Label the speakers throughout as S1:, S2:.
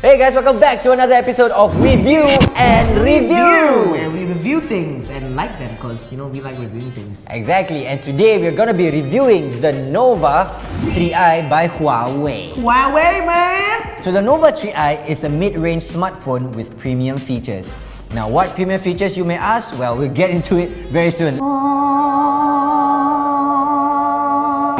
S1: Hey guys, welcome back to another episode of Review and Review.
S2: Where we review things and like them because we like reviewing things.
S1: Exactly, and today we're gonna be reviewing the Nova 3i by Huawei.
S2: Huawei, man!
S1: So the Nova 3i is a mid-range smartphone with premium features. Now, what premium features you may ask? Well, we'll get into it very soon.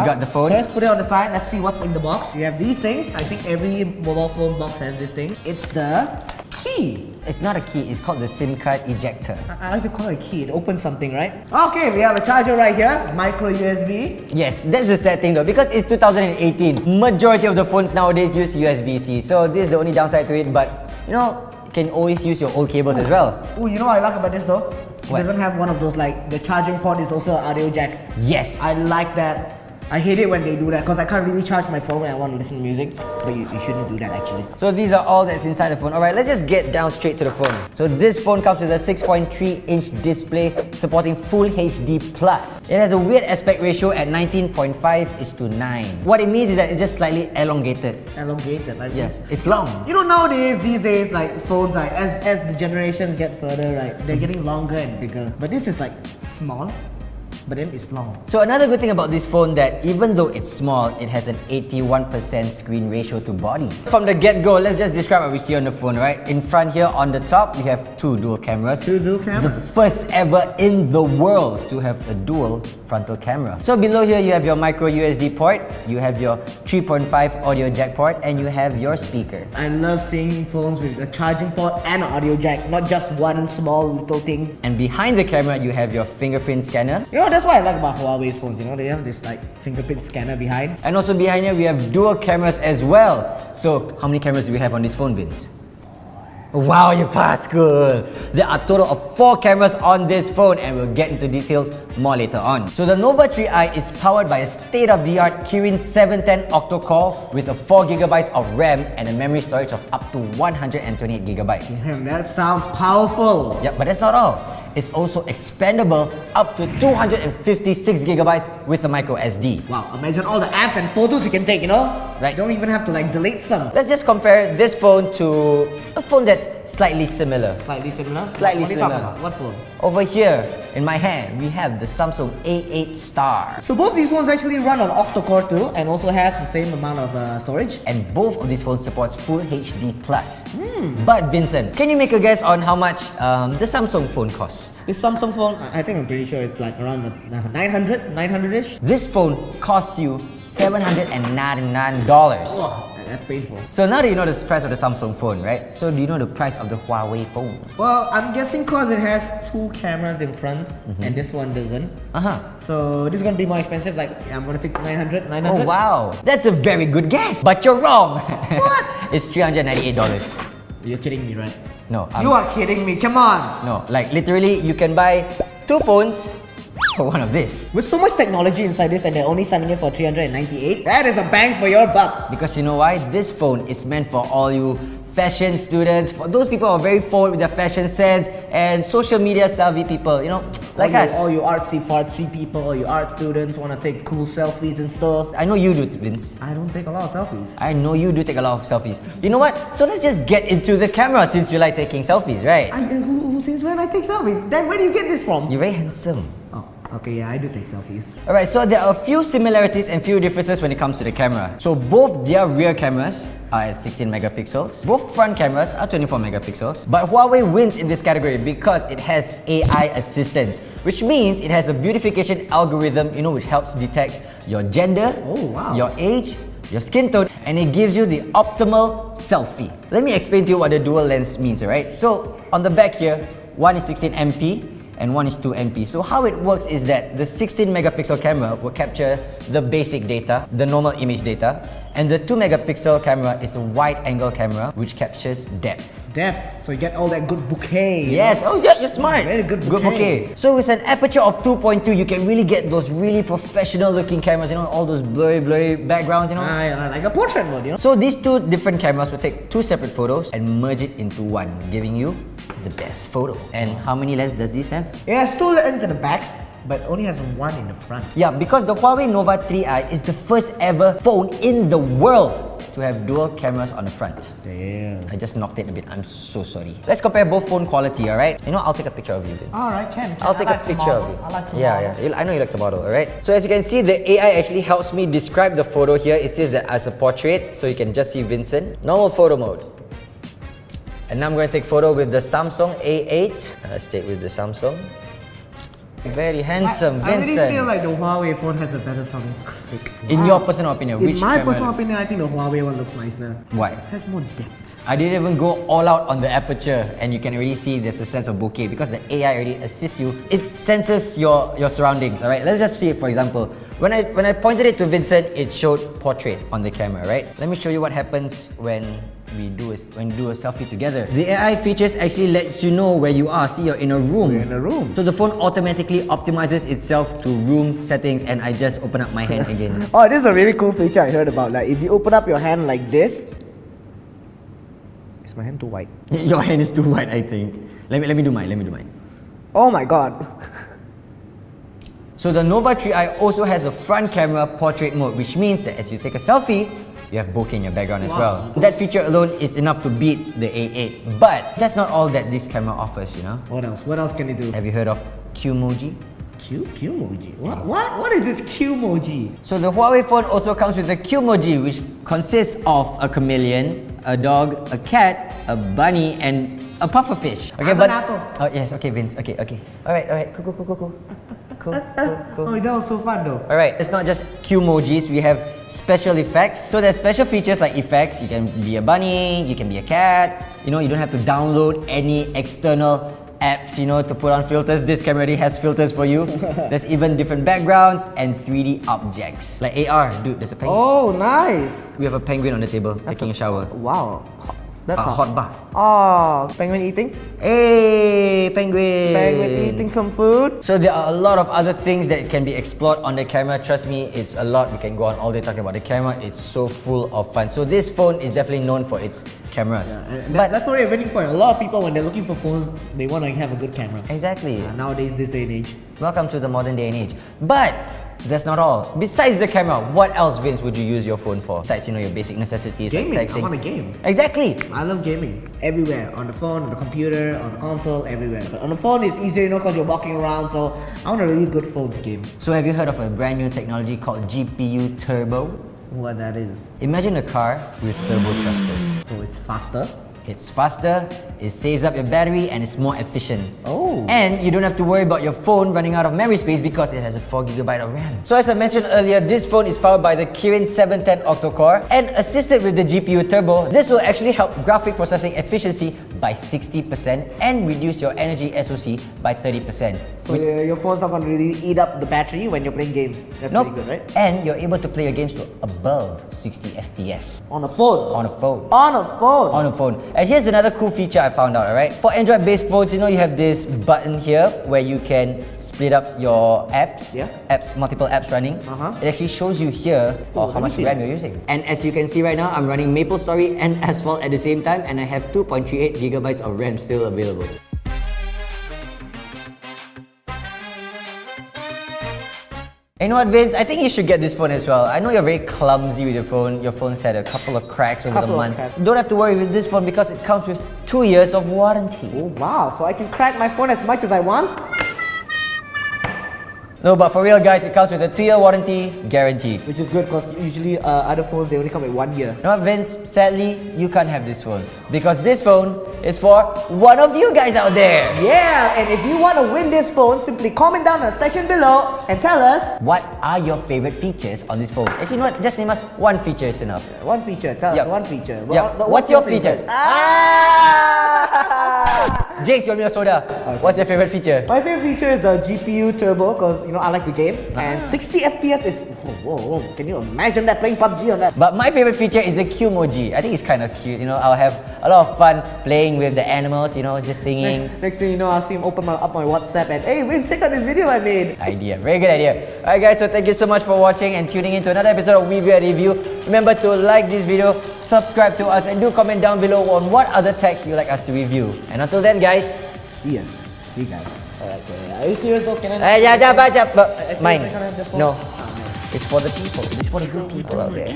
S1: You got the phone?
S2: First, put it on the side. Let's see what's in the box. You have these things. I think every mobile phone box has this thing. It's the key.
S1: It's not a key, it's called the SIM card ejector.
S2: I like to call it a key. It opens something, right? Okay, we have a charger right here. Micro USB.
S1: Yes, that's the sad thing though, because it's 2018. Majority of the phones nowadays use USB-C. So this is the only downside to it, but you can always use your old cables as well.
S2: Oh, you know what I like about this though? It
S1: What?
S2: doesn't have one of those, like, the charging port is also an audio jack.
S1: Yes.
S2: I like that. I hate it when they do that because I can't really charge my phone when I want to listen to music. But you shouldn't do that actually.
S1: So these are all that's inside the phone. Alright, let's just get down straight to the phone. So this phone comes with a 6.3-inch display supporting Full HD+. It has a weird aspect ratio at 19.5:9. What it means is that it's just slightly elongated.
S2: Elongated, right?
S1: Yes, it's long.
S2: Nowadays, these days, like phones, like as the generations get further, right, they're getting longer and bigger. But this is like small, but then it's long.
S1: So another good thing about this phone that even though it's small, it has an 81% screen ratio to body. From the get-go, let's just describe what we see on the phone, right? In front here on the top, you have two dual cameras.
S2: Two dual cameras?
S1: The first ever in the world to have a dual frontal camera. So below here, you have your micro USB port, you have your 3.5 audio jack port, and you have your speaker.
S2: I love seeing phones with a charging port and an audio jack, not just one small little thing.
S1: And behind the camera, you have your fingerprint scanner.
S2: That's what I like about Huawei's phones, they have this like fingerprint scanner behind.
S1: And also behind here, we have dual cameras as well. So how many cameras do we have on this phone, Vince? Wow, you passed, cool. There are a total of 4 cameras on this phone and we'll get into details more later on. So the Nova 3i is powered by a state-of-the-art Kirin 710 octa-core with a 4GB of RAM and a memory storage of up to 128GB.
S2: Damn, that sounds powerful.
S1: Yeah, but that's not all. It's also expandable up to 256GB with a micro SD.
S2: Wow, imagine all the apps and photos you can take,
S1: Right.
S2: You don't even have to like delete some.
S1: Let's just compare this phone to a phone that's slightly similar.
S2: Slightly similar?
S1: Slightly
S2: What are you talking
S1: similar.
S2: about? What phone?
S1: Over here, in my hand, we have the Samsung A8 Star.
S2: So both these phones actually run on octa-core too and also have the same amount of storage.
S1: And both of these phones supports Full HD+. But Vincent, can you make a guess on how much the Samsung phone costs?
S2: This Samsung phone, I think I'm pretty sure it's like around 900-ish.
S1: This phone costs you $799.
S2: Oh, that's painful.
S1: So now that you know the price of the Samsung phone, right? So do you know the price of the Huawei phone?
S2: Well, I'm guessing because it has 2 cameras in front and this one doesn't. So this is going to be more expensive, like I'm going to say 900.
S1: Oh wow, that's a very good guess. But you're wrong.
S2: What?
S1: It's $388.
S2: You're kidding me, right?
S1: No.
S2: You are kidding me, come on!
S1: No, like literally you can buy 2 phones for one of this.
S2: With so much technology inside this and they're only selling it for 398, that is a bang for your buck.
S1: Because you know why? This phone is meant for all you fashion students, for those people who are very forward with their fashion sense and social media savvy people, like us.
S2: All you artsy-fartsy people, all you art students want to take cool selfies and stuff.
S1: I know you do, Vince.
S2: I don't take a lot of selfies.
S1: I know you do take a lot of selfies. You know what? So let's just get into the camera since you like taking selfies, right?
S2: Since when I take selfies? Then where do you get this from?
S1: You're very handsome.
S2: Oh, okay, yeah, I do take selfies.
S1: Alright, so there are a few similarities and few differences when it comes to the camera. So both their rear cameras are at 16 megapixels. Both front cameras are 24 megapixels. But Huawei wins in this category because it has AI assistance, which means it has a beautification algorithm, which helps detect your gender, your age, your skin tone, and it gives you the optimal selfie. Let me explain to you what the dual lens means, alright? So on the back here, one is 16 MP and one is 2 MP. So how it works is that the 16 megapixel camera will capture the basic data, the normal image data, and the 2 megapixel camera is a wide angle camera which captures depth.
S2: Depth, so you get all that good bouquet.
S1: Yes, oh yeah, you're smart.
S2: Very good bouquet.
S1: So with an aperture of 2.2, you can really get those really professional looking cameras, all those blurry backgrounds,
S2: Like a portrait mode,
S1: So these 2 different cameras will take 2 separate photos and merge it into one, giving you the best photo. And how many lenses does this have?
S2: It has 2 lenses in the back but only has one in the front.
S1: Yeah, because the Huawei Nova 3i is the first ever phone in the world to have dual cameras on the front.
S2: Damn.
S1: I just knocked it a bit. I'm so sorry. Let's compare both phone quality, alright? You know, I'll take a picture of you, Vince.
S2: Alright, Ken.
S1: I'll take
S2: like
S1: a picture of you.
S2: I like the
S1: yeah,
S2: model.
S1: yeah. I know you like the model, alright? So as you can see, the AI actually helps me describe the photo here. It says that as a portrait, so you can just see Vincent. Normal photo mode. And now I'm going to take photo with the Samsung A8. Let's take with the Samsung. Very handsome,
S2: I
S1: Vincent.
S2: really feel like the Huawei phone has a better sounding click.
S1: In your personal opinion,
S2: In
S1: which
S2: my
S1: camera?
S2: personal opinion, I think the Huawei one looks nicer.
S1: Why?
S2: It has more depth.
S1: I didn't even go all out on the aperture, and you can already see there's a sense of bokeh because the AI already assists you. It senses your surroundings. All right, let's just see it. For example, when I pointed it to Vincent, it showed portrait on the camera. Right? Let me show you what happens when you do a selfie together. The AI features actually lets you know where you are. See, you're in a room.
S2: You're in a room.
S1: So the phone automatically optimizes itself to room settings, and I just open up my hand again.
S2: Oh, this is a really cool feature I heard about. Like, if you open up your hand like this, is my hand too wide?
S1: Your hand is too wide, I think. Let me do mine.
S2: Oh my god.
S1: So the Nova 3i also has a front camera portrait mode, which means that as you take a selfie, you have bokeh in your background as well. That feature alone is enough to beat the A8. But that's not all that this camera offers, you know?
S2: What else? What else can you do?
S1: Have you heard of Qmoji?
S2: Qmoji? What is this Qmoji?
S1: So the Huawei phone also comes with the Qmoji, which consists of a chameleon, a dog, a cat, a bunny, and a pufferfish. Okay,
S2: I'm an apple.
S1: Oh yes, okay, Vince. Okay. Alright. Cool. Cool.
S2: Oh, that was so fun though.
S1: Alright, it's not just Qmojis, we have special effects. So there's special features like effects. You can be a bunny, you can be a cat. You know, you don't have to download any external apps, you know, to put on filters. This camera already has filters for you. There's even different backgrounds and 3D objects. Like AR, dude, there's a penguin.
S2: Oh, nice.
S1: We have a penguin on the table taking a shower.
S2: Wow. That's
S1: A hot bath.
S2: Oh, penguin eating?
S1: Hey, penguin!
S2: Penguin eating some food?
S1: So there are a lot of other things that can be explored on the camera. Trust me, it's a lot. We can go on all day talking about the camera. It's so full of fun. So this phone is definitely known for its cameras.
S2: But that's already a winning point. A lot of people, when they're looking for phones, they want to have a good camera.
S1: Exactly.
S2: Nowadays, this day and age.
S1: Welcome to the modern day and age. But that's not all. Besides the camera, what else, Vince, would you use your phone for? Besides, you know, your basic necessities
S2: Gaming.
S1: like texting.
S2: I want to game.
S1: Exactly.
S2: I love gaming. Everywhere. On the phone, on the computer, on the console, everywhere. But on the phone, it's easier, you know, because you're walking around. So I want a really good phone to game.
S1: So have you heard of a brand new technology called GPU Turbo?
S2: What that is.
S1: Imagine a car with turbo thrusters.
S2: So it's faster.
S1: It's faster, it saves up your battery, and it's more efficient.
S2: Oh.
S1: And you don't have to worry about your phone running out of memory space because it has a 4GB of RAM. So as I mentioned earlier, this phone is powered by the Kirin 710 octa-core and assisted with the GPU Turbo. This will actually help graphic processing efficiency by 60% and reduce your energy SoC by 30%.
S2: So your phone's not going to really eat up the battery when you're playing games. That's
S1: Nope.
S2: pretty good, right?
S1: And you're able to play your games to above 60 FPS.
S2: On a phone.
S1: On a phone.
S2: On a phone.
S1: On a phone. And here's another cool feature I found out, alright? For Android-based phones, you know, you have this button here where you can split up your apps.
S2: Yeah.
S1: Multiple apps running. It actually shows you here
S2: Oh,
S1: how
S2: let me
S1: much
S2: see
S1: RAM
S2: that.
S1: you're using. And as you can see right now, I'm running MapleStory and Asphalt at the same time, and I have 2.38GB of RAM still available. You know what, Vince? I think you should get this phone as well. I know you're very clumsy with your phone. Your phone's had a couple of cracks over the
S2: Couple of
S1: months.
S2: cracks.
S1: Don't have to worry with this phone because it comes with 2 years of warranty.
S2: Oh wow, so I can crack my phone as much as I want?
S1: No, but for real, guys, it comes with a 2-year warranty guaranteed.
S2: Which is good because usually other phones, they only come with 1 year.
S1: You know what, Vince? Sadly, you can't have this phone because this phone is for one of you guys out there.
S2: Yeah, and if you want to win this phone, simply comment down in the section below and tell us
S1: What are your favorite features on this phone? Actually, you know what? Just name us one feature is enough.
S2: one feature. Tell
S1: Yep.
S2: us one feature.
S1: Yep.
S2: But
S1: What's your feature?
S2: favorite? Ah!
S1: Jake, you want me a soda? What's your favorite feature?
S2: My favorite feature is the GPU Turbo because you know I like to game and 60 FPS is whoa. Can you imagine that playing PUBG on that?
S1: But my favorite feature is the Qmoji. I think it's kind of cute. You know, I'll have a lot of fun playing with the animals. You know, just singing.
S2: Next thing you know, I'll see him open up my WhatsApp and hey, Vince, check out this video I made.
S1: Idea, very good idea. Alright guys, so thank you so much for watching and tuning in to another episode of Review. Remember to like this video, subscribe to us, and do comment down below on what other tech you like us to review. And until then guys,
S2: See ya. See you guys. Okay. Are you serious though? Can I?
S1: Yeah, but
S2: I
S1: mine.
S2: can't have the phone?
S1: No,
S2: Oh, man.
S1: it's for the people. It's for the good people out there.